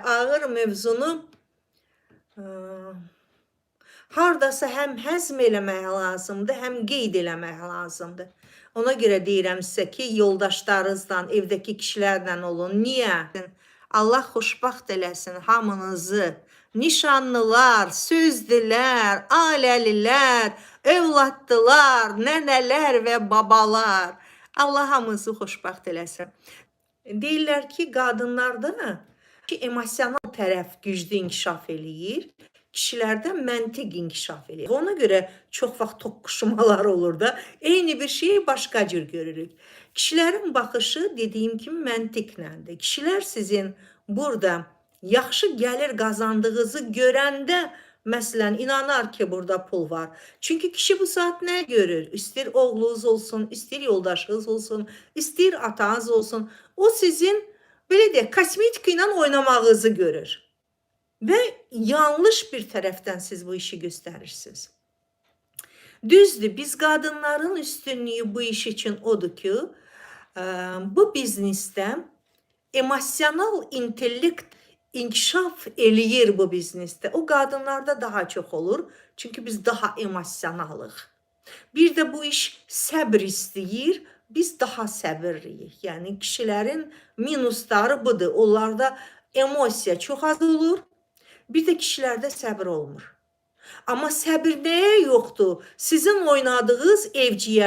Ağır mövzunu hardasa həm həzm eləmək lazımdır, həm qeyd eləmək lazımdır. Ona görə deyirəm sizə ki, yoldaşlarınızla, evdəki kişilərlə olun. Niyə? Allah xoşbaxt eləsin hamınızı. Nişanlılar, sözdülər, ailəlilər, övladdılar, nənələr və babalar. Allah hamınızı xoşbaxt eləsin. Deyirlər ki, qadınlarda emosional tərəf güclü inkişaf eləyir, kişilərdə məntiq inkişaf eləyir. Ona görə çox vaxt toqquşmalar olur da, eyni bir şeyi başqa cür görürük. Kişilərin baxışı dediyim kimi məntiqləndir. Kişilər sizin burada yaxşı gəlir qazandığınızı görəndə, məsələn, inanar ki, burada pul var. Çünki kişi bu saat nə görür? İstir oğlunuz olsun, istir yoldaşınız olsun, istir atanız olsun. O sizin, belə deyək, kosmetika ilə oynamağınızı görür. Və yanlış bir tərəfdən siz bu işi göstərirsiniz. Düzdür, biz qadınların üstünlüyü bu iş için odur ki, bu biznesdə emosional intellekt inkişaf eləyir bu biznesdə. O qadınlarda daha çox olur. Çünki biz daha emosionalıq. Bir də bu iş səbr istəyir. Biz daha səbirliyik. Yəni kişilərin minusları budur. Onlarda emosiya çox az olur. Bir də kişilərdə səbir olmur. Amma səbir nəyə yoxdur? Sizin oynadığınız evciyə